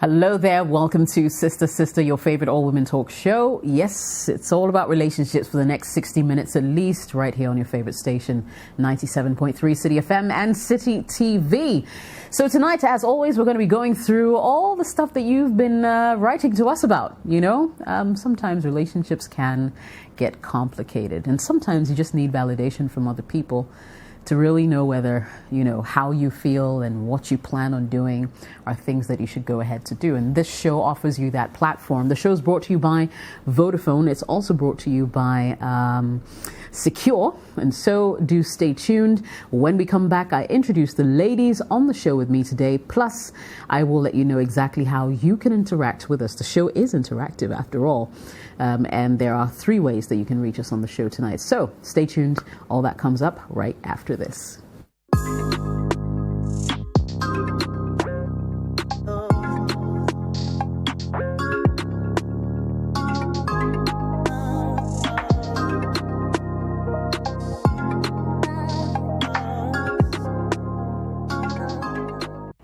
Hello there, welcome to Sister, your favorite all-women talk show. Yes, it's all about relationships for the next 60 minutes at least, right here on your favorite station, 97.3 City FM and City TV. So tonight, as always, we're going to be going through all the stuff that you've been writing to us about. You know, sometimes relationships can get complicated, and sometimes you just need validation from other people to really know whether, you know, how you feel and what you plan on doing are things that you should go ahead to do. And this show offers you that platform. The show is brought to you by Vodafone. It's also brought to you by Secure. And so do stay tuned. When we come back, I introduce the ladies on the show with me today. Plus, I will let you know exactly how you can interact with us. The show is interactive after all. And there are 3 ways that you can reach us on the show tonight. So stay tuned. All that comes up right after this.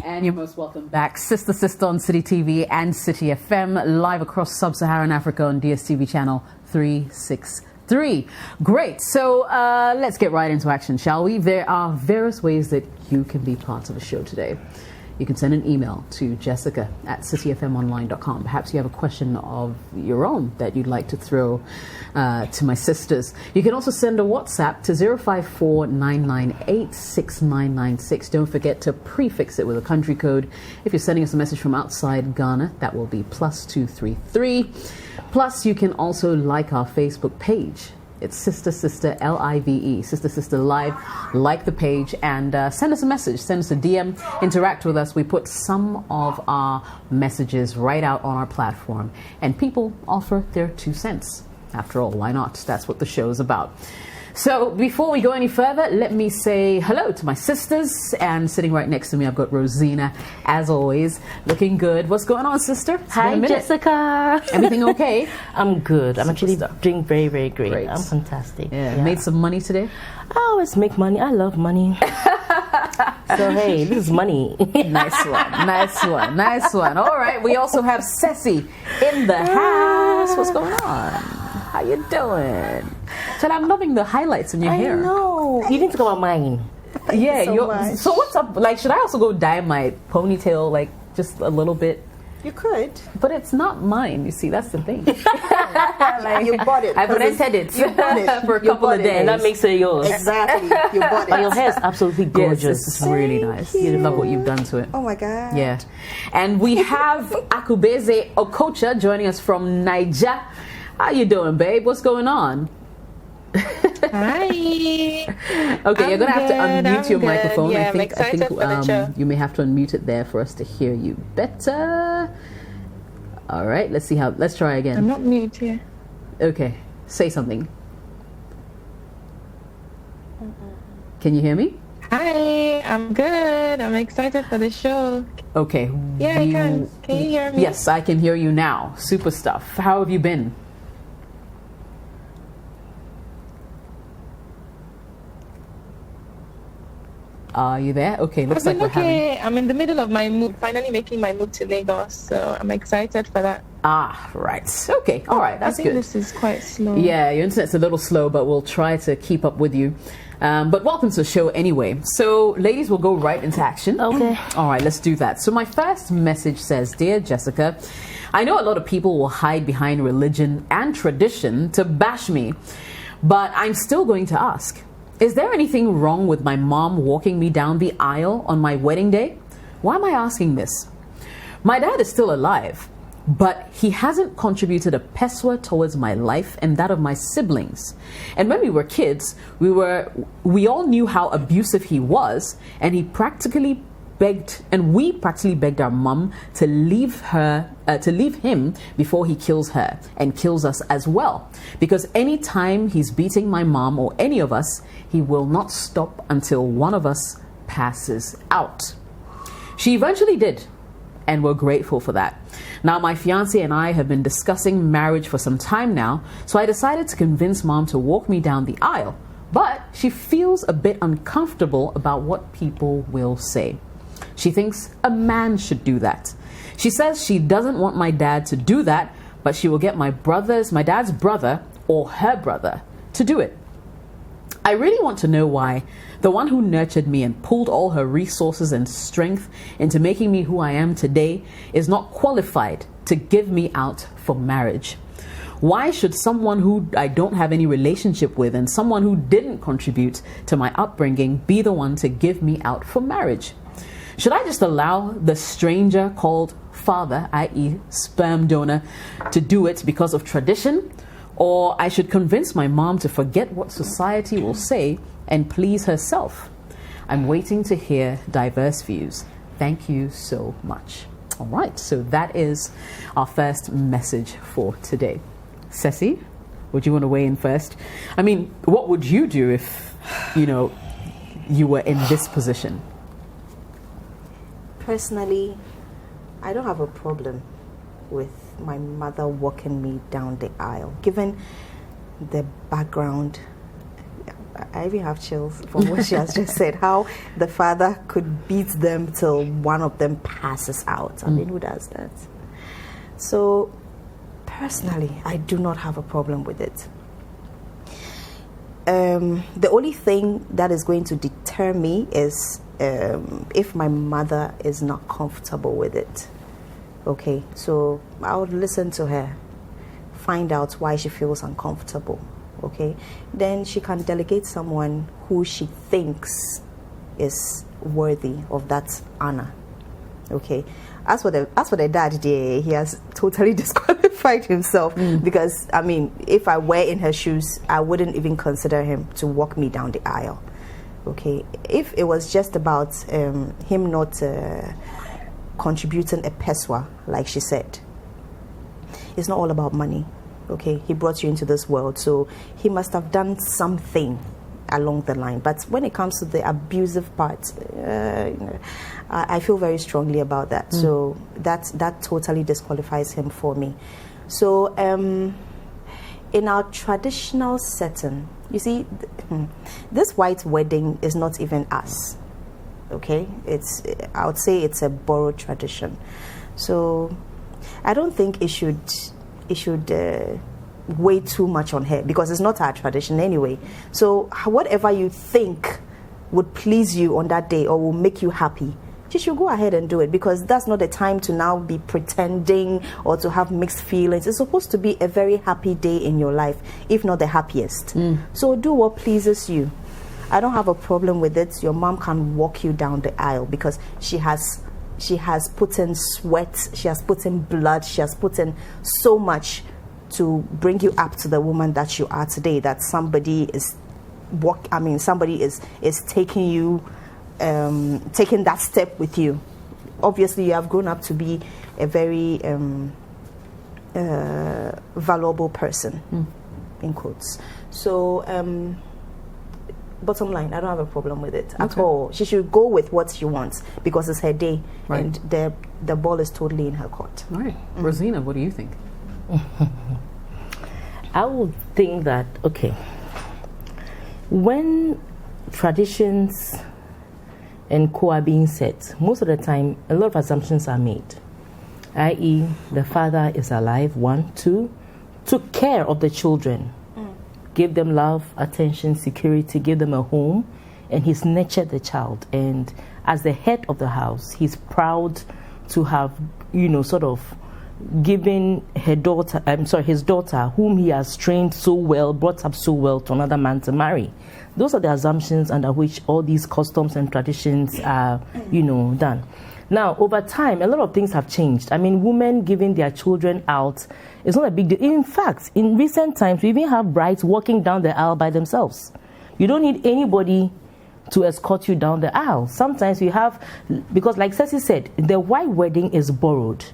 And you're most welcome back. Sister on City TV and City FM, live across Sub-Saharan Africa on DSTV channel 363. Great. So let's get right into action, shall we? There are various ways that you can be part of the show today. You can send an email to jessica@cityfmonline.com. Perhaps you have a question of your own that you'd like to throw to my sisters. You can also send a WhatsApp to 054-998-6996. Don't forget to prefix it with a country code. If you're sending us a message from outside Ghana, that will be +233. Plus, you can also like our Facebook page. It's Sister Live, Sister Live. Like the page and send us a message, send us a DM, interact with us. We put some of our messages right out on our platform, and people offer their 2 cents. After all, why not? That's what the show is about. So before we go any further, let me say hello to my sisters. And sitting right next to me, I've got Rosina, as always, looking good. What's going on, sister? Hi, Jessica. Everything okay? I'm good. I'm actually doing very, very great. I'm fantastic. Yeah. Made some money today? I always make money. I love money. So, hey, this is money. Nice one. All right. We also have Ceci in the house. What's going on? How you doing? So I'm loving the highlights in your hair. I know. You didn't talk about mine. Yeah. So what's up? Like, should I also go dye my ponytail, like, just a little bit? You could. But it's not mine, you see. That's the thing. Like, you bought it. I've rented it for a couple of days. And that makes it yours. Exactly. You bought it. But your hair is absolutely gorgeous. Yes, it's really nice. You love what you've done to it. Oh, my God. Yeah. And we have Akubeze Okocha joining us from Niger. How you doing, babe? What's going on? Hi. Okay, you're gonna have to unmute your microphone. Yeah, I think you may have to unmute it there for us to hear you better. All right, let's try again. I'm not mute here. Okay, say something. Can you hear me? Hi, I'm good. I'm excited for the show. Okay. Yeah, I can. Can you hear me? Yes, I can hear you now. Super stuff. How have you been? Are you there? Okay, looks like we're having... I'm in the middle of my move, finally making my move to Lagos, so I'm excited for that. Ah, right. Okay, all right, that's good. I think this is quite slow. Yeah, your internet's a little slow, but we'll try to keep up with you. But welcome to the show anyway. So, ladies, we'll go right into action. Okay. All right, let's do that. So my first message says, Dear Jessica, I know a lot of people will hide behind religion and tradition to bash me, but I'm still going to ask. Is there anything wrong with my mom walking me down the aisle on my wedding day? Why am I asking this? My dad is still alive, but he hasn't contributed a pesewa towards my life and that of my siblings. And when we were kids, we all knew how abusive he was, and we practically begged our mom to leave him before he kills her and kills us as well. Because any time he's beating my mom or any of us, he will not stop until one of us passes out. She eventually did, and we're grateful for that. Now, my fiance and I have been discussing marriage for some time now, so I decided to convince mom to walk me down the aisle. But she feels a bit uncomfortable about what people will say. She thinks a man should do that. She says she doesn't want my dad to do that, but she will get my dad's brother or her brother to do it. I really want to know why the one who nurtured me and pulled all her resources and strength into making me who I am today is not qualified to give me out for marriage. Why should someone who I don't have any relationship with and someone who didn't contribute to my upbringing be the one to give me out for marriage? Should I just allow the stranger called father, i.e. sperm donor, to do it because of tradition? Or I should convince my mom to forget what society will say and please herself? I'm waiting to hear diverse views. Thank you so much. All right, so that is our first message for today. Ceci, would you want to weigh in first? I mean, what would you do if, you were in this position? Personally, I don't have a problem with my mother walking me down the aisle. Given the background, I even have chills from what she has just said, how the father could beat them till one of them passes out. I mean, who does that? So, personally, I do not have a problem with it. The only thing that is going to deter me is if my mother is not comfortable with it. Okay, so I would listen to her, find out why she feels uncomfortable. Okay, then she can delegate someone who she thinks is worthy of that honor. Okay, as for the dad, he has totally disqualified himself because I mean, if I were in her shoes, I wouldn't even consider him to walk me down the aisle. Okay, if it was just about him not contributing a peswa, like she said, it's not all about money. Okay, he brought you into this world, so he must have done something along the line. But when it comes to the abusive part, I feel very strongly about that. So that totally disqualifies him for me. So in our traditional setting, you see, this white wedding is not even us. Okay, I would say it's a borrowed tradition. So I don't think it should weigh too much on her because it's not our tradition anyway. So whatever you think would please you on that day or will make you happy, you should go ahead and do it, because that's not the time to now be pretending or to have mixed feelings. It's supposed to be a very happy day in your life, if not the happiest. So do what pleases you. I don't have a problem with it. Your mom can walk you down the aisle because she has put in sweat, she has put in blood, she has put in so much to bring you up to the woman that you are today, that somebody is taking you, taking that step with you. Obviously, you have grown up to be a very valuable person, in quotes. So, bottom line, I don't have a problem with it at all. She should go with what she wants because it's her day, and the ball is totally in her court. All right. Rosina, what do you think? I would think that, okay, when traditions and co are being set, most of the time, a lot of assumptions are made, i.e., the father is alive, 1, 2, took care of the children, give them love, attention, security, give them a home, and he's nurtured the child. And as the head of the house, he's proud to have, sort of given his daughter, whom he has trained so well, brought up so well, to another man to marry. Those are the assumptions under which all these customs and traditions are, done. Now, over time, a lot of things have changed. I mean, women giving their children out is not a big deal. In fact, in recent times, we even have brides walking down the aisle by themselves. You don't need anybody to escort you down the aisle. Sometimes you have, because like Ceci said, the white wedding is borrowed.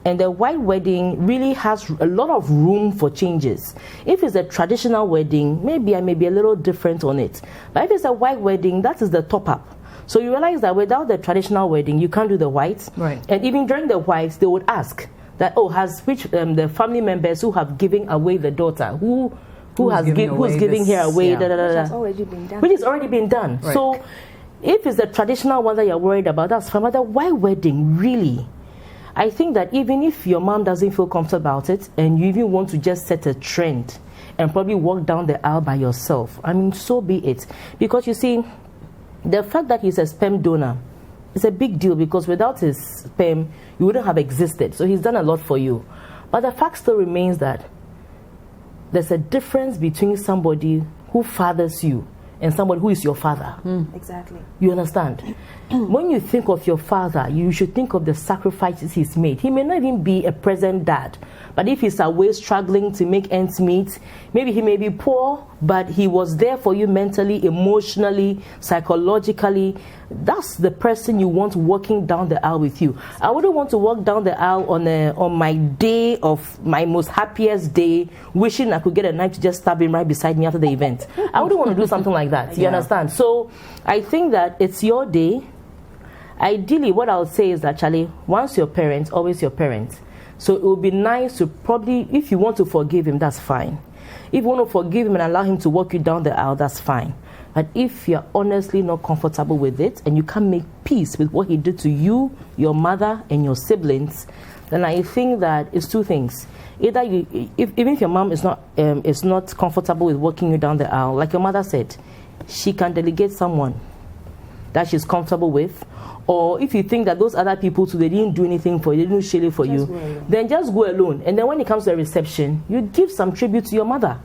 And the white wedding really has a lot of room for changes. If it's a traditional wedding, maybe I may be a little different on it. But if it's a white wedding, that is the top up. So you realize that without the traditional wedding, you can't do the whites. Right. And even during the whites, they would ask that, the family members who have given away the daughter, who's giving her away, Which has already been done. Which has already been done. Right. So If it's the traditional one that you're worried about, that's fine. But why wedding, really? I think that even if your mom doesn't feel comfortable about it, and you even want to just set a trend and probably walk down the aisle by yourself, I mean, so be it. Because you see, the fact that he's a sperm donor is a big deal, because without his sperm, you wouldn't have existed. So he's done a lot for you. But the fact still remains that there's a difference between somebody who fathers you and somebody who is your father. Exactly. You understand? When you think of your father, you should think of the sacrifices he's made. He may not even be a present dad, but if he's away struggling to make ends meet, maybe he may be poor, but he was there for you mentally, emotionally, psychologically. That's the person you want walking down the aisle with you. I wouldn't want to walk down the aisle on my day of my most happiest day, wishing I could get a knife to just stab him right beside me after the event. I wouldn't want to do something like that. You understand? So I think that it's your day. Ideally, what I would say is that, Charlie, once your parent, always your parent. So it would be nice to probably, if you want to forgive him, that's fine. If you want to forgive him and allow him to walk you down the aisle, that's fine. But if you're honestly not comfortable with it and you can't make peace with what he did to you, your mother, and your siblings, then I think that it's two things. Either even if your mom is not comfortable with walking you down the aisle, like your mother said, she can delegate someone that she's comfortable with. Or if you think that those other people too, they didn't do anything for you, they didn't share it for you, then just go alone. And then when it comes to a reception, you give some tribute to your mother.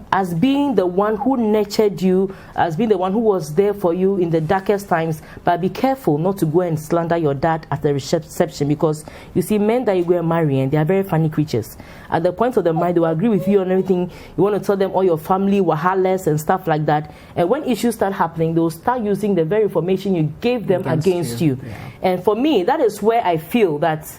As being the one who nurtured you, as being the one who was there for you in the darkest times. But be careful not to go and slander your dad at the reception, because you see, men that you go and marry, and they are very funny creatures. At the point of the marriage, they will agree with you on everything. You want to tell them all your family wahalas and stuff like that. And when issues start happening, they will start using the very information you gave them against you. Yeah. And for me, that is where I feel that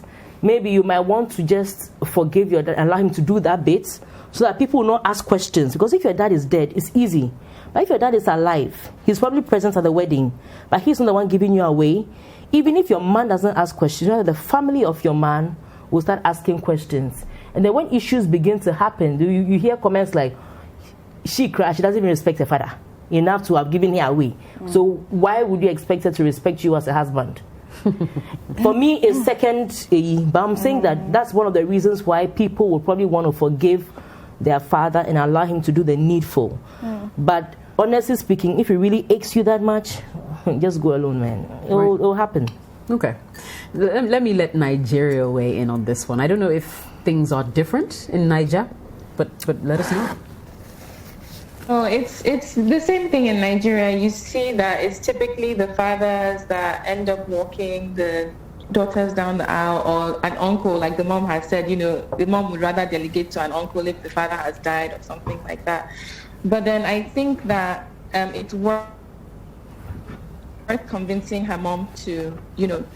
maybe you might want to just forgive your dad and allow him to do that bit, so that people will not ask questions. Because if your dad is dead, it's easy. But if your dad is alive, he's probably present at the wedding, but he's not the one giving you away. Even if your man doesn't ask questions, the family of your man will start asking questions. And then when issues begin to happen, you hear comments like, she doesn't even respect her father enough to have given her away. So why would you expect her to respect you as a husband? For me, it's second, but I'm saying that that's one of the reasons why people will probably want to forgive their father and allow him to do the needful. But honestly speaking, if it really aches you that much, just go alone, man. It'll happen. Okay. Let me let Nigeria weigh in on this one. I don't know if things are different in Niger, but let us know. Oh, it's the same thing in Nigeria. You see that it's typically the fathers that end up walking the daughters down the aisle, or an uncle, like the mom has said, the mom would rather delegate to an uncle if the father has died or something like that. But then I think that it's worth convincing her mom to,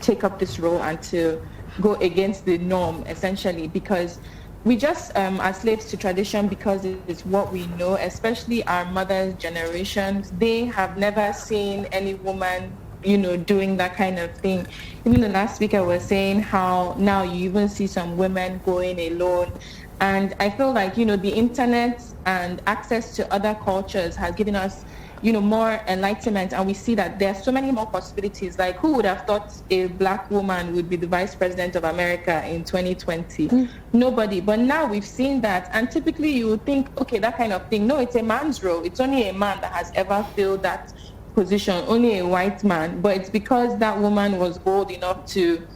take up this role and to go against the norm, essentially, because we just are slaves to tradition, because it's what we know, especially our mother's generation. They have never seen any woman doing that kind of thing. Even the last speaker was saying how now you even see some women going alone. And I feel like, the internet and access to other cultures has given us, more enlightenment. And we see that there are so many more possibilities. Like, who would have thought a black woman would be the vice president of America in 2020? Nobody. But now we've seen that. And typically you would think, okay, that kind of thing. No, it's a man's role. It's only a man that has ever filled that position, only a white man. But it's because that woman was bold enough to,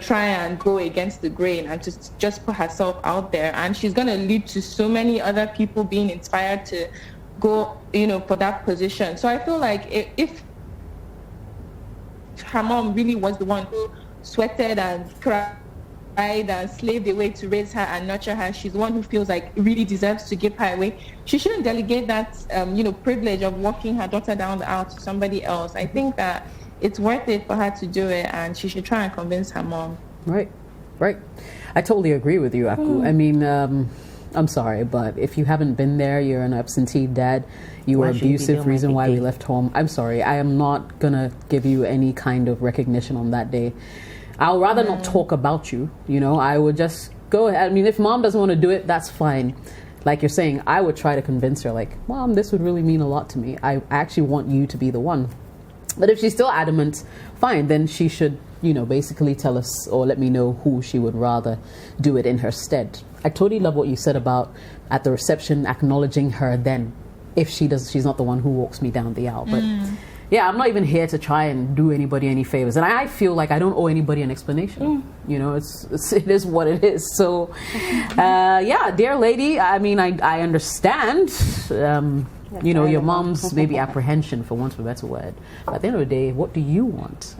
try and go against the grain and to just put herself out there. And she's going to lead to so many other people being inspired to go, for that position. So I feel like if her mom really was the one who sweated and cried and slaved away to raise her and nurture her, she's the one who feels like really deserves to give her away, she shouldn't delegate that privilege of walking her daughter down the aisle to somebody else. I think that it's worth it for her to do it, and she should try and convince her mom. Right. I totally agree with you, Aku. I mean, I'm sorry, but if you haven't been there, you're an absentee dad, you were abusive, reason why we left home. I'm sorry, I am not gonna give you any kind of recognition on that day. I'll rather not talk about you, I would just go ahead. I mean, if mom doesn't want to do it, that's fine. Like you're saying, I would try to convince her, like, Mom, this would really mean a lot to me. I actually want you to be the one. But if she's still adamant, fine, then she should, basically tell us or let me know who she would rather do it in her stead. I totally love what you said about at the reception acknowledging her then, if she's not the one who walks me down the aisle. But yeah, I'm not even here to try and do anybody any favors, and I feel like I don't owe anybody an explanation. It is what it is. So yeah, dear lady, I mean, I understand your mom's maybe apprehension, for want of a better word. But at the end of the day, what do you want?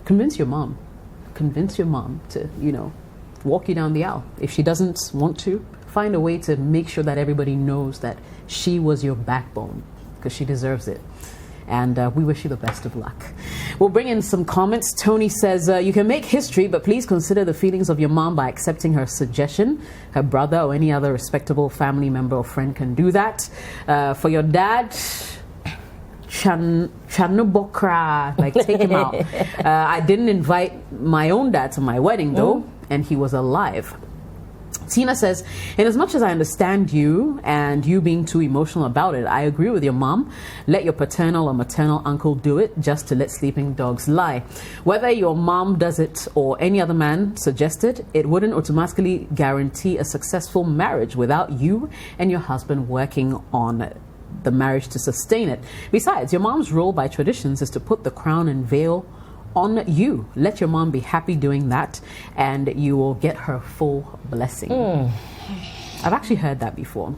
Convince your mom to walk you down the aisle. If she doesn't want to, find a way to make sure that everybody knows that she was your backbone, because she deserves it. And we wish you the best of luck. We'll bring in some comments. Tony says, you can make history, but please consider the feelings of your mom by accepting her suggestion. Her brother or any other respectable family member or friend can do that. For your dad, Chanubokra, like take him out. I didn't invite my own dad to my wedding though, and he was alive. Tina says, in as much as I understand you and you being too emotional about it, I agree with your mom. Let your paternal or maternal uncle do it just to let sleeping dogs lie. Whether your mom does it or any other man suggested, it wouldn't automatically guarantee a successful marriage without you and your husband working on the marriage to sustain it. Besides, your mom's role by traditions is to put the crown and veil on you. Let your mom be happy doing that, and you will get her full blessing. I've actually heard that before,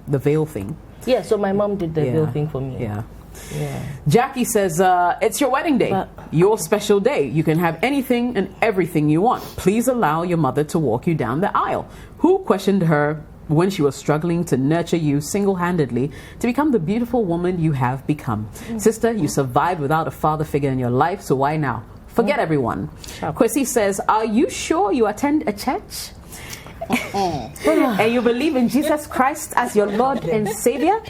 the veil thing. Yeah, so my mom did the veil thing for me. Yeah. Jackie says, it's your wedding day, your special day. You can have anything and everything you want. Please allow your mother to walk you down the aisle. Who questioned her when she was struggling to nurture you single-handedly to become the beautiful woman you have become? Sister, you survived without a father figure in your life, so why now? Forget everyone. Kwesi says, are you sure you attend a church? And you believe in Jesus Christ as your Lord and Savior?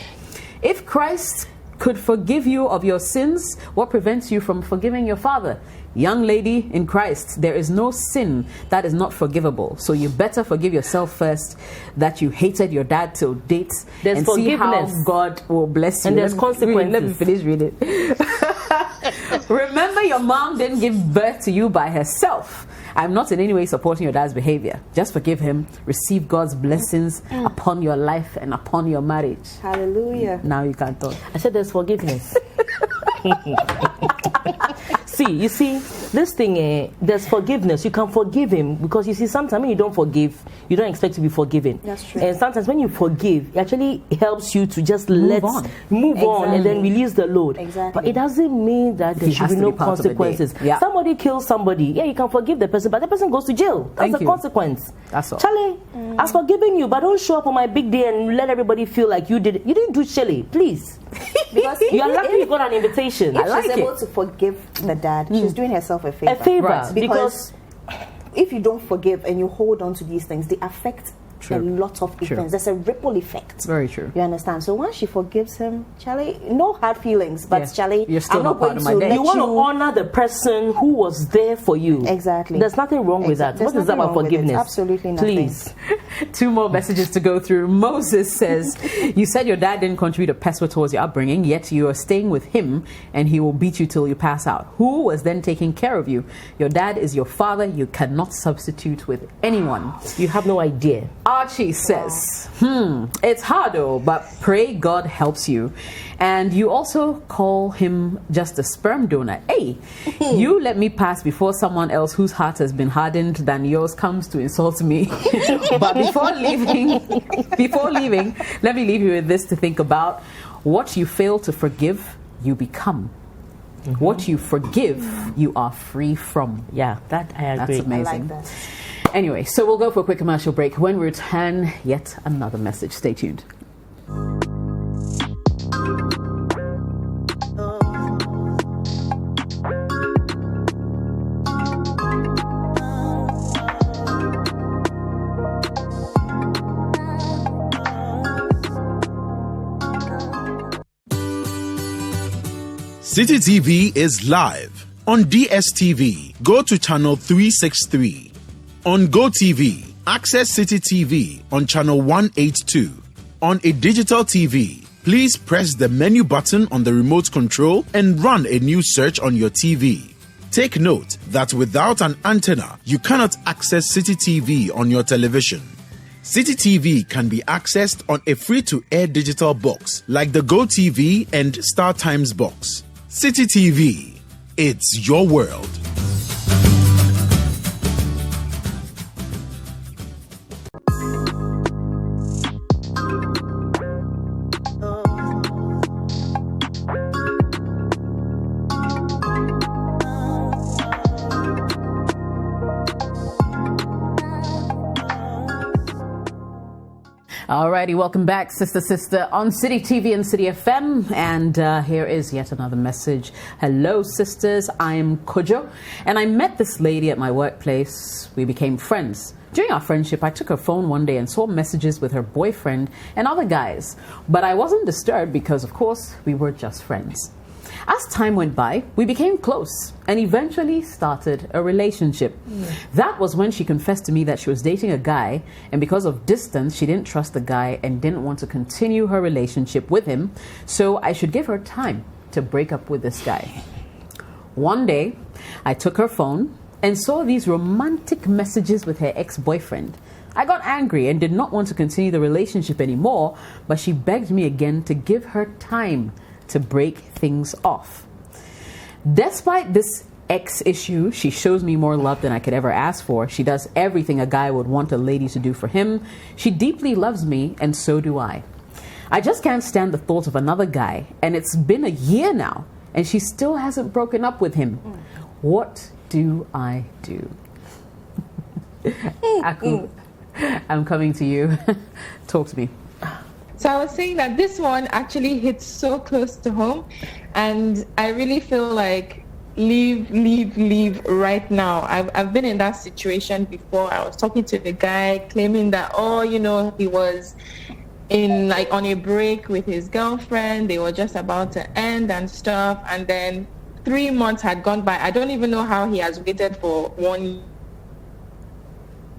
If Christ could forgive you of your sins, what prevents you from forgiving your father? Young lady in Christ, there is no sin that is not forgivable. So you better forgive yourself first, that you hated your dad till date. There's and forgiveness. See how God will bless you. And there's consequences. Let me finish reading. Remember, your mom didn't give birth to you by herself. I'm not in any way supporting your dad's behavior. Just forgive him. Receive God's blessings upon your life and upon your marriage. Hallelujah. Now you can talk. I said there's forgiveness. You see, this thing, there's forgiveness. You can forgive him, because you see, sometimes when you don't forgive, you don't expect to be forgiven. That's true. And sometimes when you forgive, it actually helps you to just move on and then release the load. Exactly. But it doesn't mean that there should be no consequences. Yeah. Somebody kills somebody, you can forgive the person, but the person goes to jail. That's the consequence. That's all. Charlie, I've forgiven you, but don't show up on my big day and let everybody feel like you did it. You didn't do Shelley, please. Because you are lucky you got an invitation. If she's able to forgive the dad, she's doing herself a favor. A favor, right. Because if you don't forgive and you hold on to these things, they affect a lot of events. There's a ripple effect. Very true. You understand? So once she forgives him, Charlie, no hard feelings, but Charlie, you're still I'm not part going of my to day. let You want to honor the person who was there for you. Exactly. There's nothing wrong with that. What is that about forgiveness? Absolutely nothing. Please. 2 more messages to go through. Moses says, you said your dad didn't contribute a peso towards your upbringing, yet you are staying with him and he will beat you till you pass out. Who was then taking care of you? Your dad is your father. You cannot substitute with anyone. You have no idea. Archie says, it's hard though, but pray God helps you. And you also call him just a sperm donor. Hey, you let me pass before someone else whose heart has been hardened than yours comes to insult me. But before leaving, let me leave you with this to think about. What you fail to forgive, you become. What you forgive, you are free from. Yeah, that I agree. That's amazing. I like that. Anyway, so we'll go for a quick commercial break. When we return, yet another message. Stay tuned. City TV is live on DSTV. Go to channel 363. On GoTV, access City TV on channel 182. On a digital TV, please press the menu button on the remote control and run a new search on your TV. Take note that without an antenna, you cannot access City TV on your television. City TV can be accessed on a free-to-air digital box like the GoTV and StarTimes box. City TV, it's your world. Alrighty, welcome back, Sister, on City TV and City FM. And here is yet another message. Hello, sisters. I am Kojo, and I met this lady at my workplace. We became friends. During our friendship, I took her phone one day and saw messages with her boyfriend and other guys. But I wasn't disturbed because, of course, we were just friends. As time went by, we became close and eventually started a relationship. That was when she confessed to me that she was dating a guy, and because of distance, she didn't trust the guy and didn't want to continue her relationship with him, so I should give her time to break up with this guy. One day, I took her phone and saw these romantic messages with her ex-boyfriend. I got angry and did not want to continue the relationship anymore, but she begged me again to give her time to break things off. Despite this ex issue, she shows me more love than I could ever ask for. She does everything a guy would want a lady to do for him. She deeply loves me, and so do I. I just can't stand the thought of another guy, and it's been a year now, and she still hasn't broken up with him. What do I do? Aku, I'm coming to you. Talk to me. So I was saying that this one actually hits so close to home, and I really feel like leave right now. I've been in that situation before. I was talking to the guy claiming that, he was on a break with his girlfriend. They were just about to end and stuff, and then 3 months had gone by. I don't even know how he has waited for 1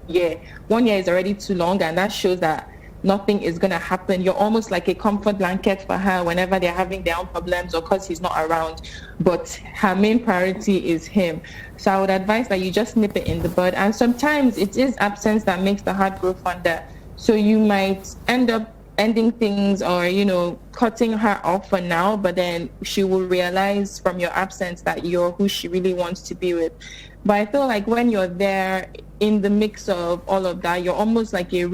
year. 1 year is already too long, and that shows that nothing is going to happen. You're almost like a comfort blanket for her whenever they're having their own problems or because he's not around. But her main priority is him. So I would advise that you just nip it in the bud. And sometimes it is absence that makes the heart grow fonder. So you might end up ending things or, cutting her off for now, but then she will realize from your absence that you're who she really wants to be with. But I feel like when you're there in the mix of all of that, you're almost like a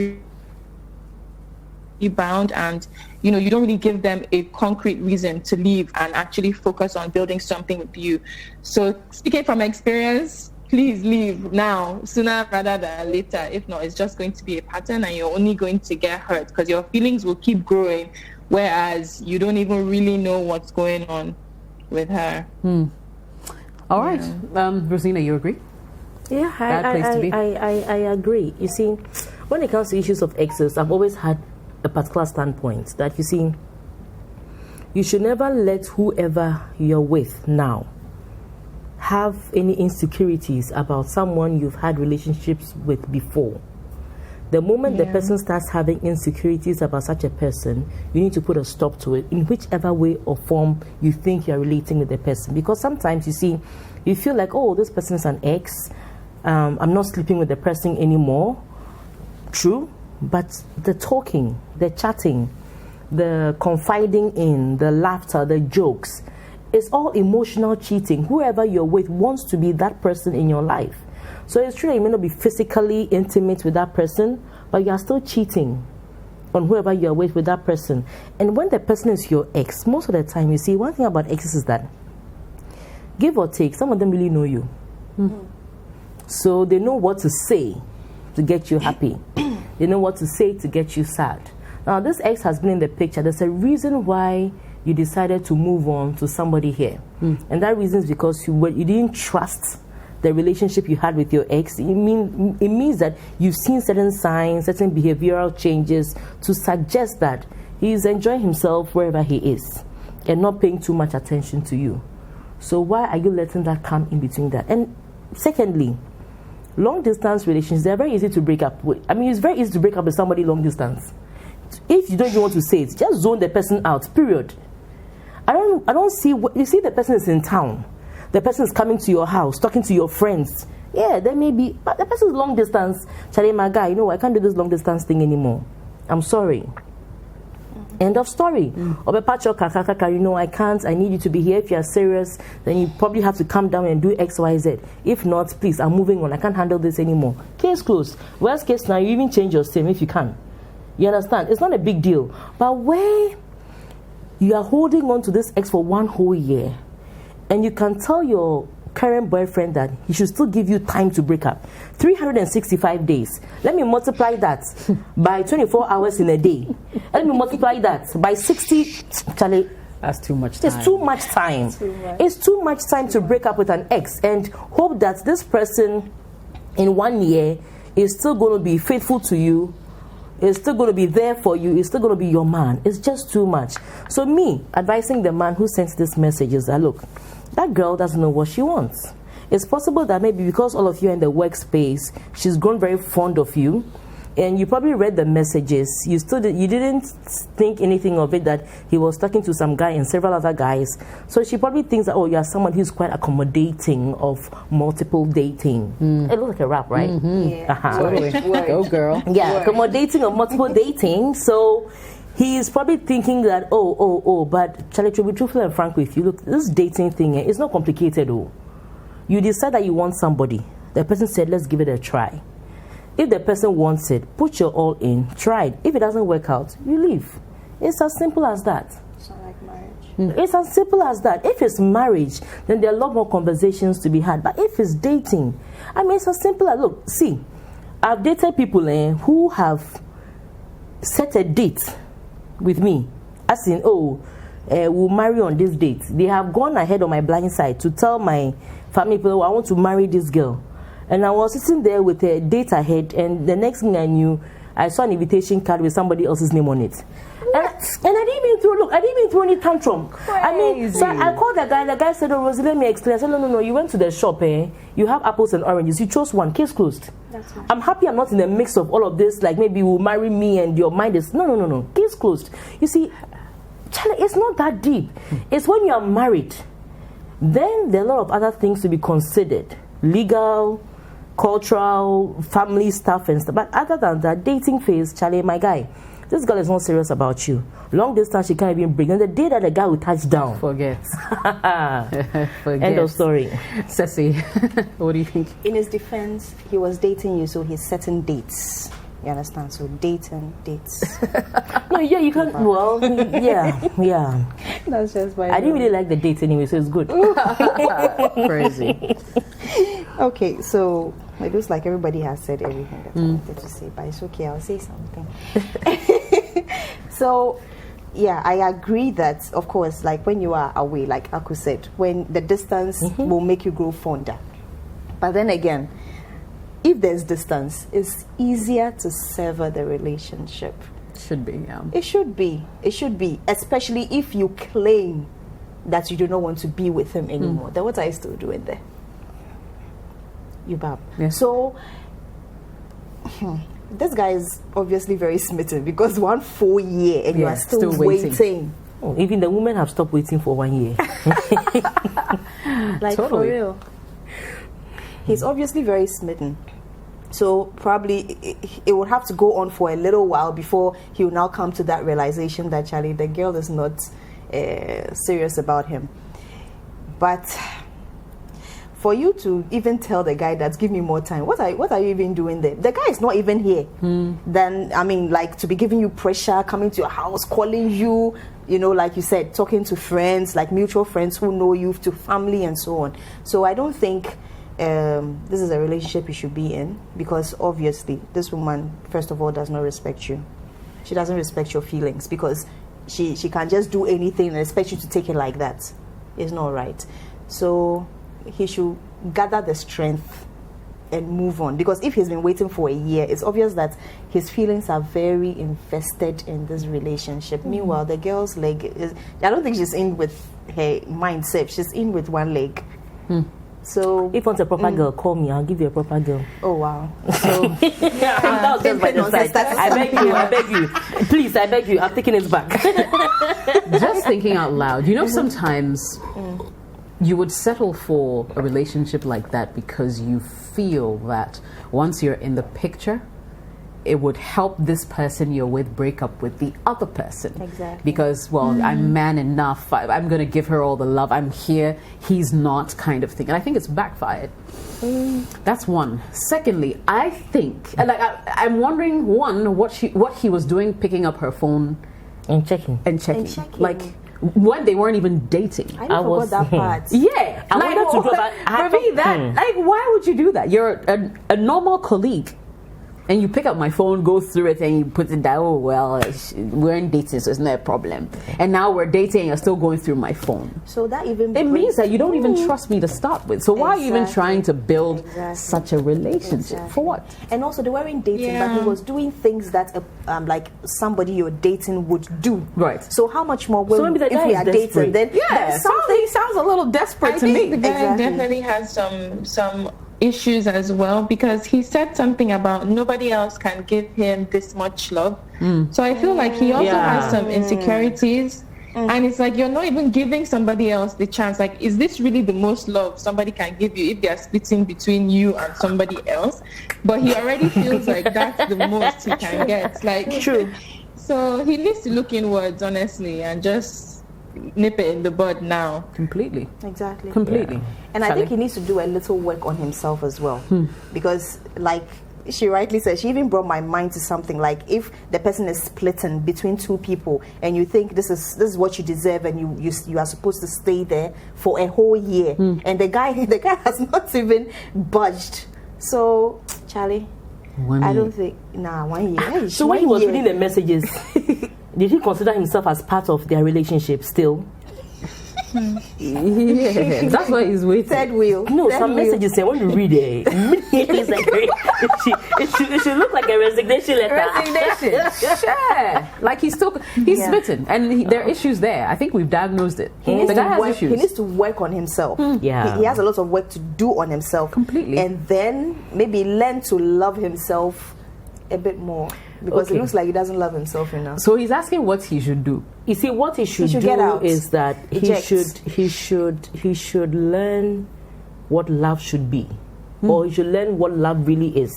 bound, and you don't really give them a concrete reason to leave and actually focus on building something with you. So speaking from experience, please leave now, sooner rather than later. If not, it's just going to be a pattern and you're only going to get hurt because your feelings will keep growing, whereas you don't even really know what's going on with her. All right. Rosina, you agree? Yeah, Bad place to be. I agree. You see, when it comes to issues of exes, I've always had a particular standpoint that, you see, you should never let whoever you're with now have any insecurities about someone you've had relationships with before. The moment the person starts having insecurities about such a person, you need to put a stop to it in whichever way or form you think you're relating with the person. Because sometimes, you see, you feel like, oh, this person's an ex, I'm not sleeping with the person anymore. True. But the talking, the chatting, the confiding in, the laughter, the jokes, it's all emotional cheating. Whoever you're with wants to be that person in your life. So it's true that you may not be physically intimate with that person, but you are still cheating on whoever you're with that person. And when the person is your ex, most of the time, you see, one thing about exes is that, give or take, some of them really know you. So they know what to say to get you happy. They know what to say to get you sad. Now, this ex has been in the picture. There's a reason why you decided to move on to somebody here. And that reason is because you didn't trust the relationship you had with your ex. It means that you've seen certain signs, certain behavioral changes to suggest that he's enjoying himself wherever he is and not paying too much attention to you. So why are you letting that come in between that? And secondly, long distance relations, they're very easy to break up with. I mean, it's very easy to break up with somebody long distance. if you don't even want to say it, just zone the person out, period. I don't see what you see. The person is in town, the person is coming to your house, talking to your friends. Yeah, there may be, but the person is long distance. Charlie, my guy, I can't do this long distance thing anymore. I'm sorry. End of story. I can't. I need you to be here. If you are serious, then you probably have to come down and do X, Y, Z. If not, please, I'm moving on. I can't handle this anymore. Case closed. Worst case now, you even change your SIM if you can. You understand? It's not a big deal. But where you are holding on to this ex for 1 whole year, and you can tell your current boyfriend that he should still give you time to break up. 365 days. Let me multiply that by 24 hours in a day. Let me multiply that by 60. Charlie, that's too much time. It's too much time. It's too much time to break up with an ex and hope that this person in 1 year is still going to be faithful to you, is still going to be there for you, is still going to be your man. It's just too much. So me advising the man who sends this message is that, look, that girl doesn't know what she wants. It's possible that maybe because all of you are in the workspace, she's grown very fond of you, and you probably read the messages. You didn't think anything of it, that he was talking to some guy and several other guys. So she probably thinks that, you are someone who's quite accommodating of multiple dating. It looks like a rap, right? Yeah. Totally. Go girl. Yeah, accommodating of multiple dating. So he is probably thinking that, but Charlie, to be truthful and frank with you, look, this dating thing, it's not complicated. You decide that you want somebody. The person said, let's give it a try. If the person wants it, put your all in, try it. If it doesn't work out, you leave. It's as simple as that. It's not like marriage. It's as simple as that. If it's marriage, then there are a lot more conversations to be had. But if it's dating, it's as simple as, look, see, I've dated people who have set a date with me, as in, we'll marry on this date. They have gone ahead on my blind side to tell my family people, I want to marry this girl. And I was sitting there with a date ahead, and the next thing I knew, I saw an invitation card with somebody else's name on it. And I didn't even throw any tantrum. Crazy. So I called the guy said, Rosie, let me explain. I said, no, you went to the shop, you have apples and oranges, you chose one, case closed. That's right. I'm happy I'm not in the mix of all of this, like maybe you will marry me and your mind is, no, case closed. You see, Charlie, it's not that deep. It's when you are married, then there are a lot of other things to be considered. Legal, cultural, family stuff and stuff. But other than that, dating phase, Charlie, my guy, this girl is not serious about you. Long distance, she can't even bring. And the day that the guy will touch down, Forget. End of story. Ceci, what do you think? In his defense, he was dating you, so he's setting dates. You understand? So dating, dates. No, yeah, you can't. Well, yeah. That's just why I didn't really like the date anyway, so it's good. Crazy. Okay, so it looks like everybody has said everything that I wanted to say, but it's okay, I'll say something. So, yeah, I agree that, of course, like when you are away, like Aku said, when the distance will make you grow fonder. But then again, if there's distance, it's easier to sever the relationship. Should be, yeah. It should be, especially if you claim that you do not want to be with him anymore. Then what are you still doing there? You bab. Yeah. So, this guy is obviously very smitten because 1 full year and you are still waiting. Oh, even the women have stopped waiting for 1 year. Like, Totally. for real. He's obviously very smitten. So probably it would have to go on for a little while before he will now come to that realization that, Charlie, the girl is not serious about him. But for you to even tell the guy that, give me more time, what are you even doing there? The guy is not even here. Then, like, to be giving you pressure, coming to your house, calling you, like you said, talking to friends, like mutual friends who know you, to family and so on. So I don't think this is a relationship you should be in, because obviously this woman, first of all, does not respect you. She doesn't respect your feelings, because she can just do anything and expect you to take it like that. It's not right. So he should gather the strength and move on, because if he's been waiting for a year, it's obvious that his feelings are very invested in this relationship. Meanwhile, the girl's leg is, I don't think she's in with her mindset, she's in with one leg. So If you want a proper girl, call me. I'll give you a proper girl. oh wow. So That was just by the side. I beg you. Please, I beg you. I'm taking it back. Just thinking out loud, you know, sometimes you would settle for a relationship like that because you feel that once you're in the picture, it would help this person you're with break up with the other person. Exactly. Because, well, I'm man enough. I'm going to give her all the love. I'm here. He's not, kind of thing. And I think it's backfired. That's one. Secondly, I think, and like, I'm wondering, one, what he was doing, picking up her phone And checking. and checking. Like, when they weren't even dating. I forgot that part. Yeah, I like, wanted to do that. for me, like, why would you do that? You're a normal colleague, and you pick up my phone, go through it, and you put it down. Oh well, we're in dating, so it's not a problem. And now we're dating, and you're still going through my phone. So that even It means that you don't even trust me to start with. So why are you even Exactly. trying to build Exactly. such a relationship? Exactly. For what? And also, they weren't dating, Yeah. but he was doing things that like somebody you're dating would do. Right. So how much more will So maybe the if guy we is are desperate. dating? Then Yeah, there's something. he sounds a little desperate I to think me. the guy Exactly. definitely has some issues as well, because he said something about nobody else can give him this much love. So I feel like he also Yeah. has some insecurities. And it's like you're not even giving somebody else the chance. Like, is this really the most love somebody can give you if they are splitting between you and somebody else? But he already feels like that's the most he can get. Like, True. So he needs to look inwards, honestly, and just nip it in the bud now. Completely. Exactly. Completely. And I Sally? think he needs to do a little work on himself as well. Because, like she rightly said, she even brought my mind to something like, if the person is splitting between two people and you think this is what you deserve, and you are supposed to stay there for a whole year, and the guy has not even budged. So, Charlie, 1 I year. don't think 1 year. So when he was reading the messages, did he consider himself as part of their relationship still? Yeah, that's why he's waiting. third wheel. No, third some wheel. messages say when you read it, it's like it should look like a resignation letter. Resignation. Sure. Like he's Yeah. smitten, and there are issues there. I think we've diagnosed it. He needs, The to guy has work, issues. he needs to work on himself. Yeah. He has a lot of work to do on himself. Completely. And then maybe learn to love himself a bit more. Because Okay. it looks like he doesn't love himself enough. So he's asking what he should do. You see, what he should, should do get out. is that Eject. he should learn what love should be, or he should learn what love really is,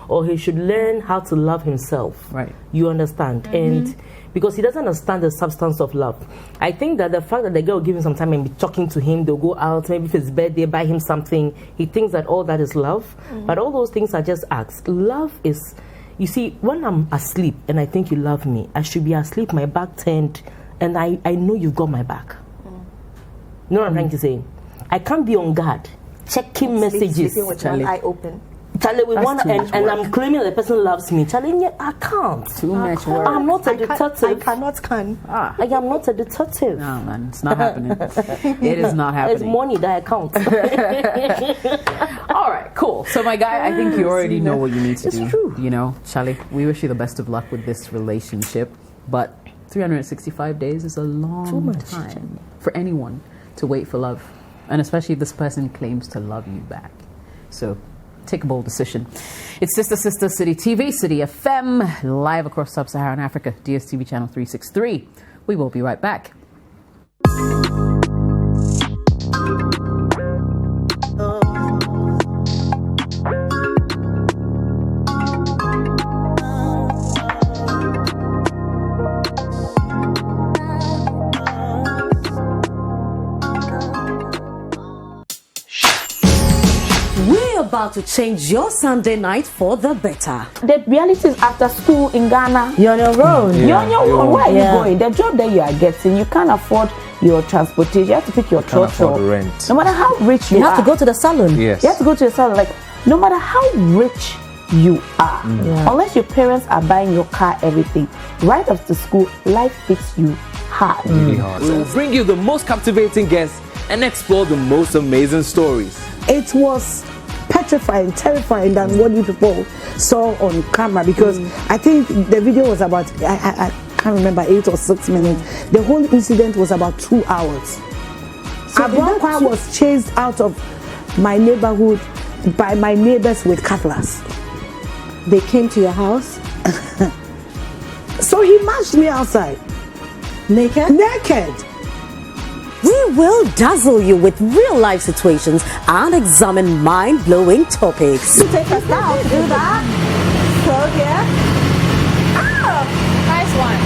or he should learn how to love himself. Right. You understand? And because he doesn't understand the substance of love, I think that the fact that the girl will give him some time and be talking to him, they'll go out, maybe if it's birthday, buy him something. He thinks that all that is love, but all those things are just acts. Love is. You see, when I'm asleep and I think you love me, I should be asleep, my back turned, and I know you've got my back. You know what I'm trying to say? I can't be on guard, checking messages. Sleeping with Charlie. one eye open. Charlie, with That's one, too much and work. I'm claiming the person loves me. Charlie, yeah, I can't. Too much work. I'm not a I detective. cannot can. Ah. I am not a detective. No, man, it's not happening. It is not There's happening. money that I count. All right, cool. So, my guy, I think you already know what you need to It's do. true. You know, Charlie, we wish you the best of luck with this relationship, but 365 days is a long much, time for anyone to wait for love, and especially if this person claims to love you back. So, take a bold decision. It's Sister City TV, City FM, live across Sub-Saharan Africa, DSTV channel 363. We will be right back. We're about to change your Sunday night for the better. The reality is, after school in Ghana, You're on your own. you're on your own. Where are Yeah. you going? The job that you are getting, you can't afford your transportation. You have to pick your Can't afford trotro. the rent. No matter how rich you, You have to are, go to the salon. Yes. you have to go to the salon. Like, no matter how rich you are, unless your parents are buying your car, everything, right after school, life hits you hard. Really hard. We will bring you the most captivating guests and explore the most amazing stories. It was petrifying, terrifying than what you people saw on camera, because I think the video was about, I can't remember, 8 or 6 minutes. The whole incident was about 2 hours. So Abuakwa was chased out of my neighborhood by my neighbors with cutlass. They came to your house So he marched me outside. naked? Naked. We will dazzle you with real life situations and examine mind blowing topics. Take us down. Do that. So yeah. Oh, Nice one.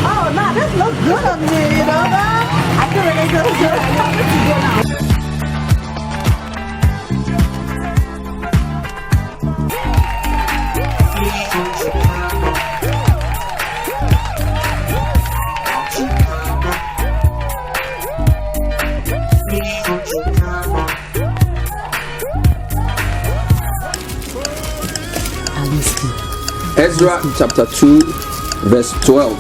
oh, nah, this looks good on me, you know that? I feel like it looks good. I want it to go now. Ezra chapter 2, verse 12.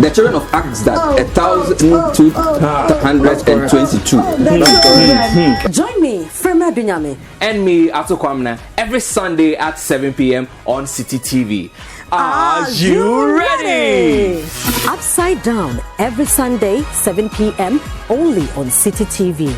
The children of Akzad, 1,222. Join me, Frema Dunyame. And me, Ato Kwamna, every Sunday at 7 p.m. on City TV. Are you ready? Upside Down, every Sunday, 7 p.m. only on City TV.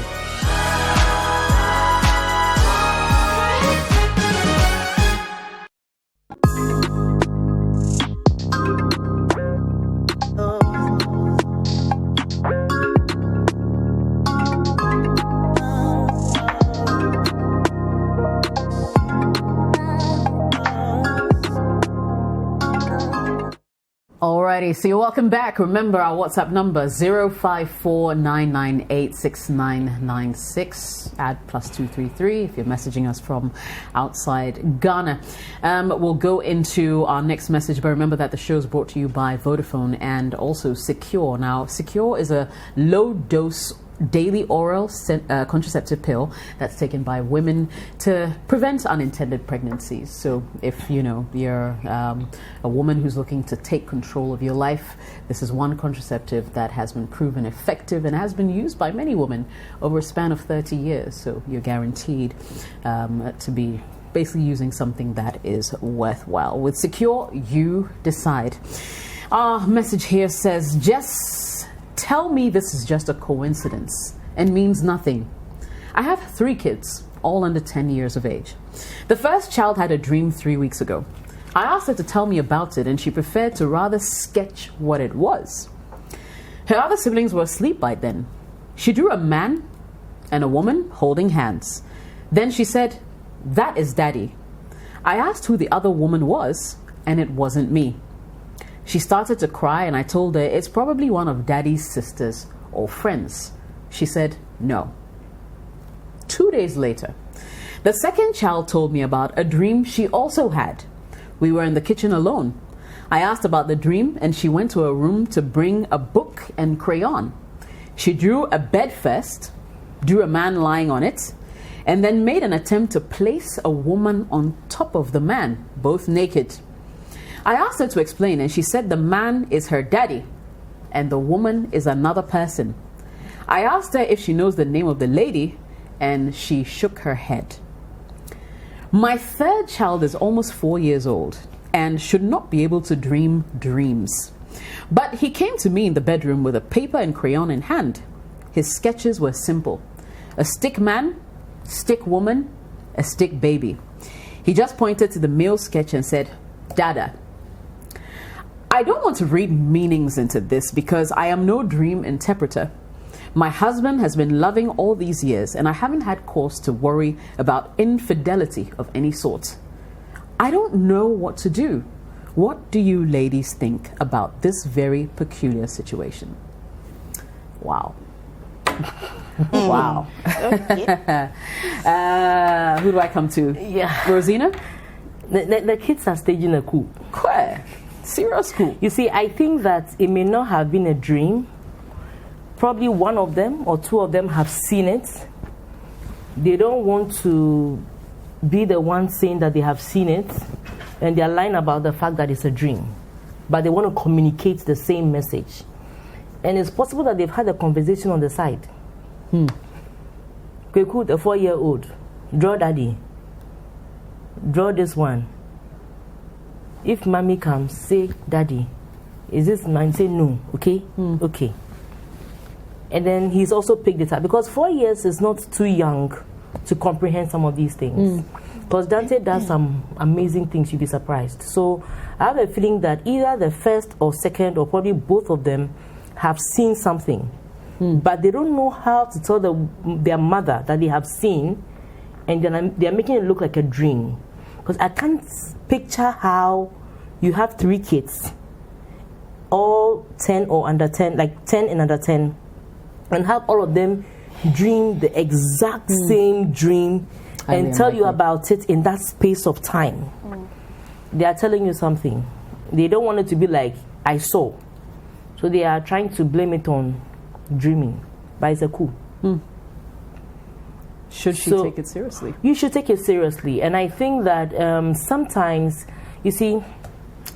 Alrighty, so you're welcome back. Remember our WhatsApp number 0549986996. Add +233 if you're messaging us from outside Ghana. We'll go into our next message, but remember that the show is brought to you by Vodafone and also Secure. Now, Secure is a low-dose daily oral contraceptive pill that's taken by women to prevent unintended pregnancies. So if you're a woman who's looking to take control of your life, this is one contraceptive that has been proven effective and has been used by many women over a span of 30 years. So you're guaranteed to be basically using something that is worthwhile. With Secure, you decide. Our message here says, Jess, tell me this is just a coincidence and means nothing. I have 3 kids, all under 10 years of age. The first child had a dream 3 weeks ago. I asked her to tell me about it, and she preferred to rather sketch what it was. Her other siblings were asleep by then. She drew a man and a woman holding hands. Then she said, "That is Daddy." I asked who the other woman was, and it wasn't me. She started to cry, and I told her it's probably one of Daddy's sisters or friends. She said no. 2 days later, the second child told me about a dream she also had. We were in the kitchen alone. I asked about the dream, and she went to her room to bring a book and crayon. She drew a bed first, drew a man lying on it, and then made an attempt to place a woman on top of the man, both naked. I asked her to explain, and she said the man is her daddy and the woman is another person. I asked her if she knows the name of the lady, and she shook her head. My third child is almost 4 years old and should not be able to dream dreams. But he came to me in the bedroom with a paper and crayon in hand. His sketches were simple: a stick man, stick woman, a stick baby. He just pointed to the male sketch and said, "Dada." I don't want to read meanings into this because I am no dream interpreter. My husband has been loving all these years, and I haven't had cause to worry about infidelity of any sort. I don't know what to do. What do you ladies think about this very peculiar situation? Wow. Wow. Who do I come to? Yeah. Rosina? The kids are staging a coup. Where? Serious coup. You see, I think that it may not have been a dream. Probably one of them or two of them have seen it. They don't want to be the ones saying that they have seen it, and they're lying about the fact that it's a dream. But they want to communicate the same message. And it's possible that they've had a conversation on the side. Kweku, the 4-year-old, draw daddy. Draw this one. If mommy comes, say, "Daddy, is this mine?" Say no, okay? Okay. And then he's also picked it up because 4 years is not too young to comprehend some of these things. Because Dante does some amazing things, you'd be surprised. So I have a feeling that either the first or second or probably both of them have seen something, but they don't know how to tell their mother that they have seen, and then they're making it look like a dream. Because I can't picture how you have 3 kids, all 10 or under 10, like 10 and under 10, and have all of them dream the exact same dream and tell you about it in that space of time. They are telling you something. They don't want it to be like, I saw. So they are trying to blame it on dreaming. But it's a coup. Should she take it seriously? You should take it seriously. And I think that sometimes, you see,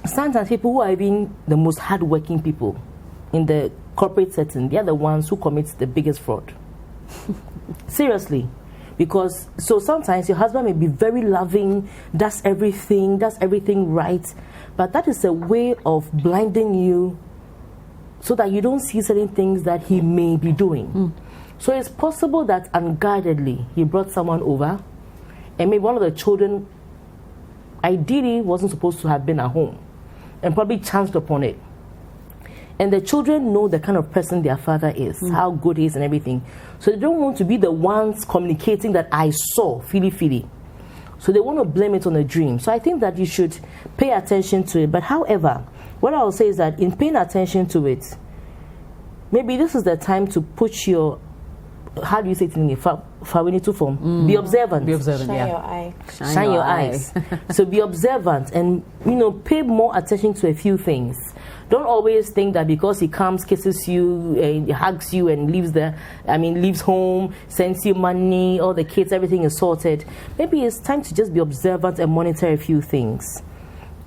sometimes people who are even the most hardworking people in the corporate setting, they are the ones who commit the biggest fraud. Seriously. Because, so sometimes your husband may be very loving, does everything right, but that is a way of blinding you so that you don't see certain things that he may be doing. So it's possible that unguardedly he brought someone over, and maybe one of the children ideally wasn't supposed to have been at home, and probably chanced upon it. And the children know the kind of person their father is, how good he is and everything. So they don't want to be the ones communicating that I saw, feely. So they want to blame it on a dream. So I think that you should pay attention to it. But however, what I will say is that in paying attention to it, maybe this is the time to put your, how do you say it in English? Be observant. Be observant, Shine yeah. your eye. Shine your eyes. So be observant and, pay more attention to a few things. Don't always think that because he comes, kisses you, hugs you and leaves home, sends you money, all the kids, everything is sorted. Maybe it's time to just be observant and monitor a few things.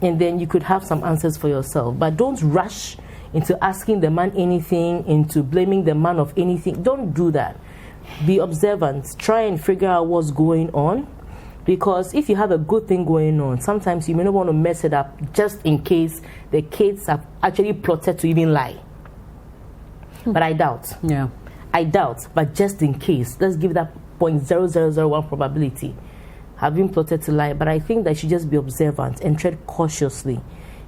And then you could have some answers for yourself. But don't rush into asking the man anything, into blaming the man of anything. Don't do that. Be observant. Try and figure out what's going on. Because if you have a good thing going on, sometimes you may not want to mess it up just in case the kids have actually plotted to even lie. But I doubt. Yeah. I doubt. But just in case, let's give that 0.0001 probability. Having plotted to lie. But I think that you should just be observant and tread cautiously.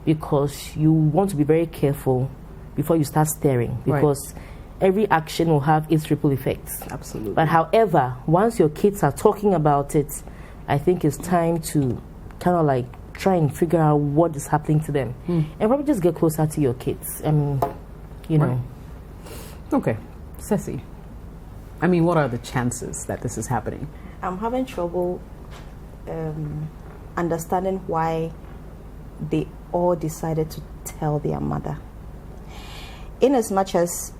Because you want to be very careful before you start staring. Because every action will have its ripple effects. Absolutely. But however, once your kids are talking about it, I think it's time to kind of like try and figure out what is happening to them. And probably just get closer to your kids. I mean, know. Okay. Ceci, what are the chances that this is happening? I'm having trouble understanding why they all decided to tell their mother. In as much as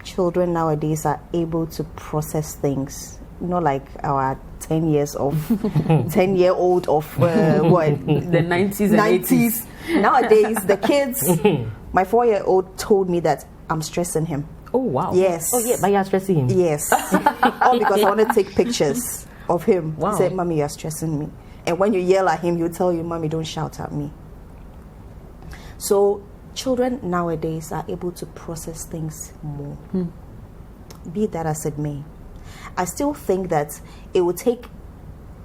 children nowadays are able to process things, not like our 10-year-old of what? The 90s and 80s. Nowadays, the kids, my 4-year-old told me that I'm stressing him. Oh, wow. Yes. Oh, yeah, but you're stressing him. Yes. All because I want to take pictures of him. Wow. He said, Mommy, you're stressing me. And when you yell at him, he'll tell you, Mommy, don't shout at me. So children nowadays are able to process things more. Be that as it may. I still think that it will take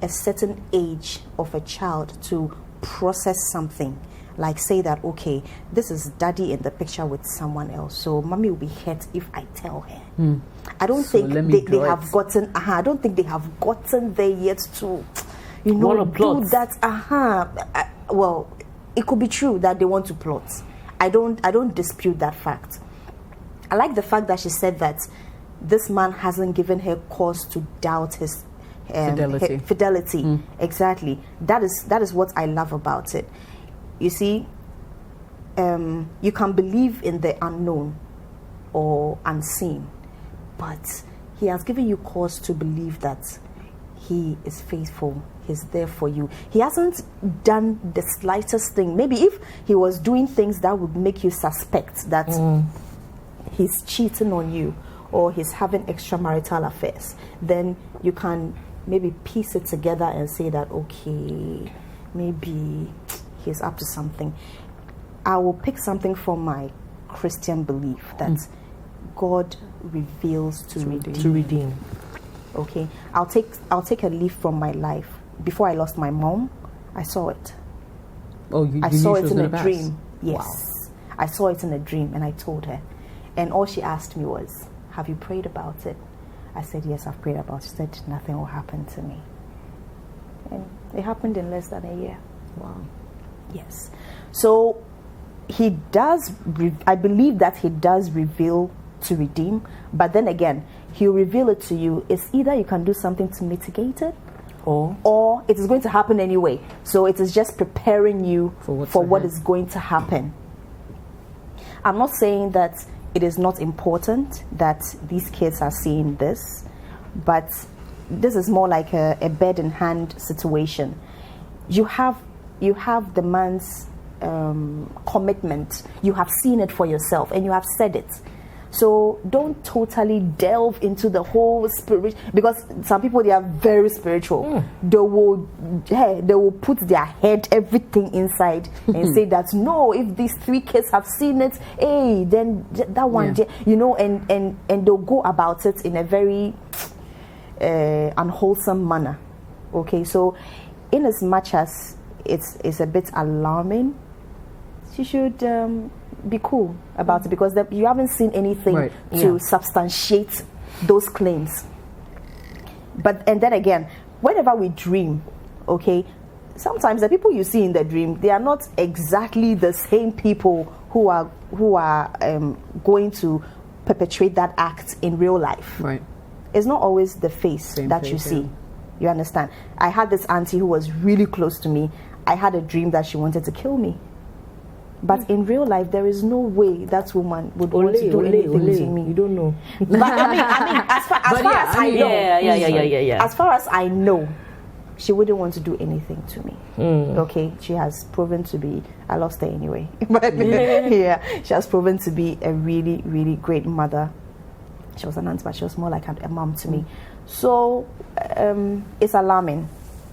a certain age of a child to process something. Like say that, okay, this is daddy in the picture with someone else, so mommy will be hurt if I tell her. I don't think they have gotten, I don't think they have gotten there yet to, do that. Well, it could be true that they want to plot. I don't dispute that fact. I like the fact that she said that this man hasn't given her cause to doubt his fidelity. Exactly. That is what I love about it. You see, you can believe in the unknown or unseen, but he has given you cause to believe that he is faithful. He's there for you. He hasn't done the slightest thing. Maybe if he was doing things that would make you suspect that he's cheating on you or he's having extramarital affairs, then you can maybe piece it together and say that, okay, maybe he's up to something. I will pick something from my Christian belief that God reveals to redeem. To redeem. Okay, I'll take a leaf from my life. Before I lost my mom, I saw it. Oh, you I knew saw she it was in gonna a pass? dream. Yes, Wow. I saw it in a dream, and I told her, and all she asked me was, "Have you prayed about it?" I said, "Yes, I've prayed about it." She said, "Nothing will happen to me," and it happened in less than a year. Wow. Yes, so he does. I believe that he does reveal to redeem, but then again, he'll reveal it to you. It's either you can do something to mitigate it, or it is going to happen anyway. So it is just preparing you for what is going to happen. I'm not saying that it is not important that these kids are seeing this, but this is more like a bird in hand situation. You have the man's commitment. You have seen it for yourself, and you have said it. So don't totally delve into the whole spirit, because some people, they are very spiritual. They will put their head, everything inside and say that no, if these 3 kids have seen it, hey, then that one, you know, and they'll go about it in a very unwholesome manner. Okay, so in as much as it's a bit alarming, you should be cool about it, because you haven't seen anything to substantiate those claims. And then again, whenever we dream, okay, sometimes the people you see in the dream, they are not exactly the same people who are going to perpetrate that act in real life. Right. It's not always the face that you see. You understand? I had this auntie who was really close to me. I had a dream that she wanted to kill me. But in real life, there is no way that woman would want to do anything to me. You don't know. But I mean, as far as I know, as far as I know, she wouldn't want to do anything to me. Okay, she has proven to be. I lost her anyway, but she has proven to be a really, really great mother. She was an aunt, but she was more like a mom to me. So it's alarming.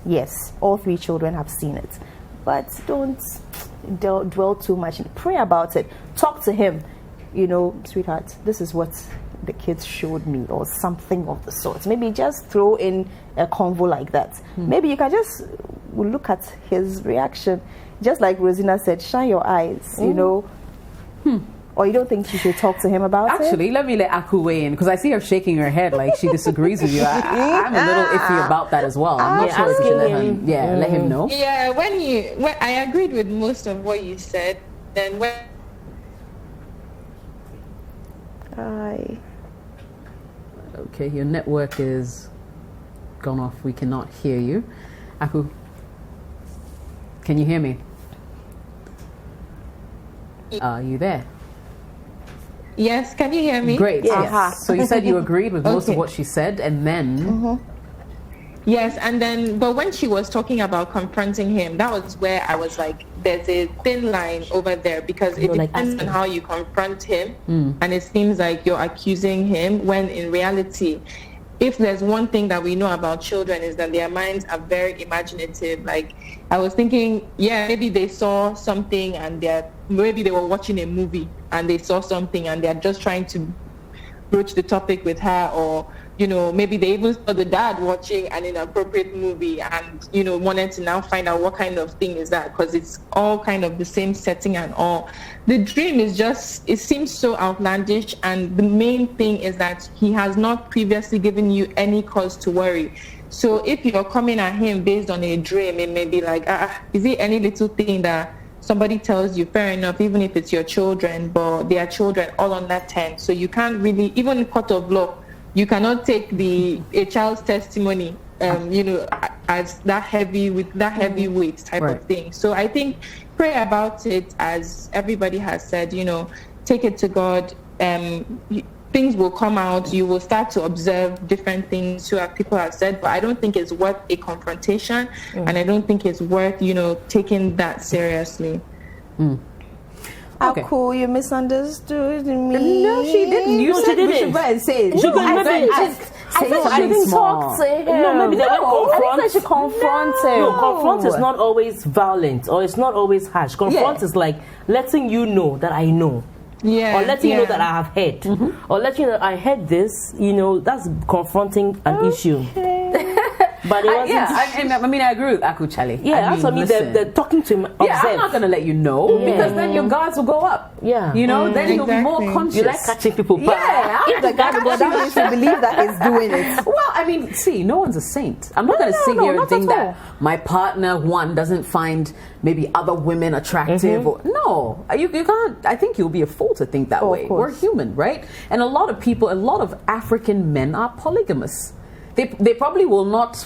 Yes, all 3 children have seen it, but don't dwell too much. Pray about it. Talk to him. You know, sweetheart, this is what the kids showed me, or something of the sort. Maybe just throw in a convo like that. Maybe you can just look at his reaction. Just like Rosina said, shine your eyes, you know. Or you don't think you should talk to him about it? Actually, let me let Aku weigh in, because I see her shaking her head like she disagrees with you. I'm a little iffy about that as well. I'm not sure if you should let him know. Yeah, when I agreed with most of what you said. Then when Okay, your network is gone off. We cannot hear you. Aku, can you hear me? Are you there? Yes, can you hear me? Great. Yes. So you said you agreed with most of what she said, and then yes, and then but when she was talking about confronting him, that was where I was like, there's a thin line over there, because it depends on how you confront him, and it seems like you're accusing him, when in reality, if there's one thing that we know about children, is that their minds are very imaginative. Like, I was thinking, maybe they saw something, and maybe they were watching a movie and they saw something and they're just trying to broach the topic with her, or maybe they even saw the dad watching an inappropriate movie and wanted to now find out what kind of thing is that, because it's all kind of the same setting and all. The dream is just, it seems so outlandish, and the main thing is that he has not previously given you any cause to worry. So if you're coming at him based on a dream, it may be like, is it any little thing that somebody tells you? Fair enough, even if it's your children, but they are children all on that 10. So you can't really, even in court of law, you cannot take a child's testimony, as that heavy, with that heavy weight type of thing. So I think pray about it, as everybody has said, take it to God. Things will come out. You will start to observe different things people have said, but I don't think it's worth a confrontation, and I don't think it's worth, taking that seriously. How cool, you misunderstood me. No, she didn't. You said we should go and say it. She didn't talk to him. No, maybe they went confront. I think I should confront him. No, confront is not always violent, or it's not always harsh. Confront is like letting you know that I know. or letting you know that I have heard, or letting you know I heard this, that's confronting an issue. But it wasn't. I mean, I agree with Aku Chale. Yeah, that's what I mean. They're talking to him. Yeah, I'm not going to let you know because then your guards will go up. Yeah. Then you'll be more conscious. You like catching people. Yeah, if the guard goes down, you should believe that he's doing it. Well, I mean, see, no one's a saint. I'm not going to sit here and think that my partner, one, doesn't find maybe other women attractive. Or, no, you can't. I think you'll be a fool to think that way. We're human, right? And a lot of African men are polygamous. They probably will not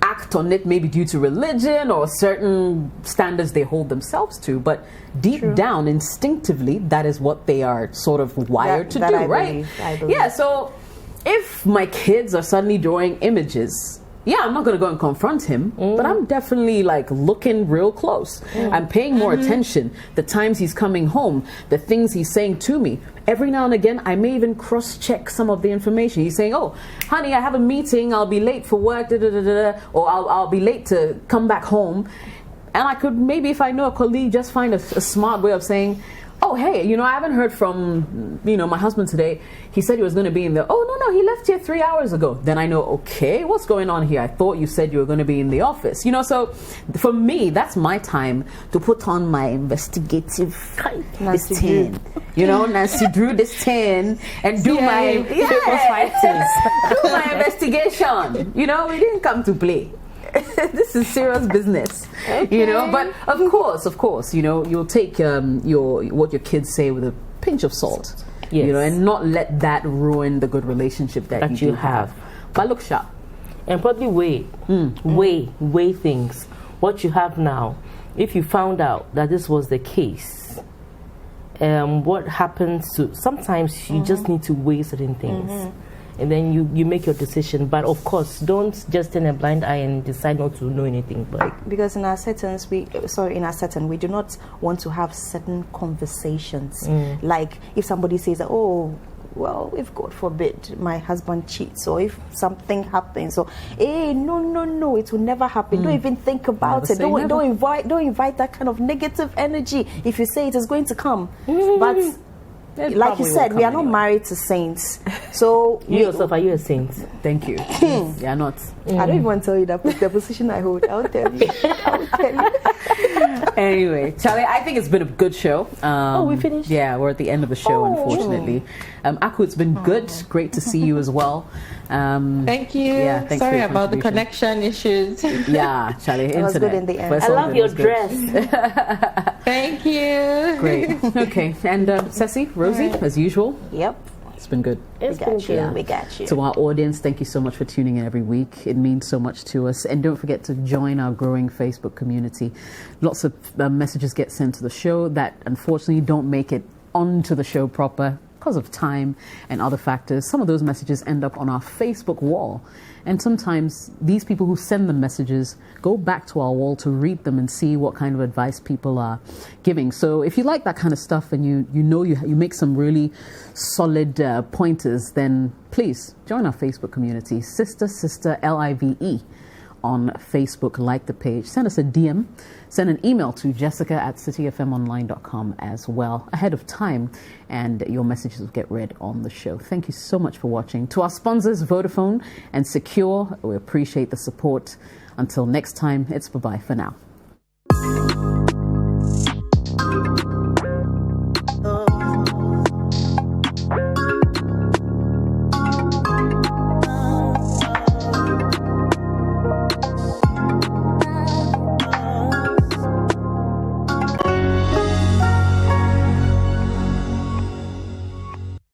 act on it maybe due to religion or certain standards they hold themselves to, but deep down, instinctively, that is what they are sort of wired to do, right? I believe. Yeah, so if my kids are suddenly drawing images, I'm not going to go and confront him, but I'm definitely like looking real close. I'm paying more attention, the times he's coming home, the things he's saying to me. Every now and again, I may even cross-check some of the information. He's saying, oh, honey, I have a meeting, I'll be late for work, or I'll be late to come back home. And I could maybe, if I know a colleague, just find a smart way of saying, oh, hey, I haven't heard from, my husband today. He said he was going to be in the, no, he left here 3 hours ago. Then I know, okay, what's going on here? I thought you said you were going to be in the office. So for me, that's my time to put on my investigative Nancy Drew this 10 and do my investigation. We didn't come to play. This is serious business, but of course, you'll take what your kids say with a pinch of salt, and not let that ruin the good relationship that you have. But look sharp. And probably weigh things. What you have now, if you found out that this was the case, what happens to, sometimes you just need to weigh certain things. And then you make your decision. But of course, don't just turn a blind eye and decide not to know anything. Because in our settings, we do not want to have certain conversations. Like if somebody says, well, if God forbid my husband cheats, or if something happens, or no, it will never happen. Don't even think about it. Don't invite that kind of negative energy. If you say it is going to come, but like you said, we are not married to saints. So you yourself, are you a saint? Thank you. You're not. I don't even want to tell you that the position I hold. I'll tell you. Anyway, Charlie, I think it's been a good show. We finished? Yeah, we're at the end of the show, unfortunately. Aku, it's been good. Great to see you as well. Thank you. Yeah, thanks Sorry for your about the connection issues. Yeah, Charlie, it was good in the end. I love your dress. Thank you. Great. Okay, and Ceci, Rosie, as usual. Yep. It's been good. We got you. To our audience, thank you so much for tuning in every week. It means so much to us. And don't forget to join our growing Facebook community. Lots of messages get sent to the show that unfortunately don't make it onto the show proper because of time and other factors. Some of those messages end up on our Facebook wall. And sometimes these people who send the messages go back to our wall to read them and see what kind of advice people are giving. So if you like that kind of stuff and you make some really solid pointers, then please join our Facebook community, Sister LIVE on Facebook. Like the page. Send us a DM. Send an email to jessica@cityfmonline.com as well ahead of time, and your messages will get read on the show. Thank you so much for watching. To our sponsors, Vodafone and Secure, we appreciate the support. Until next time, it's bye-bye for now.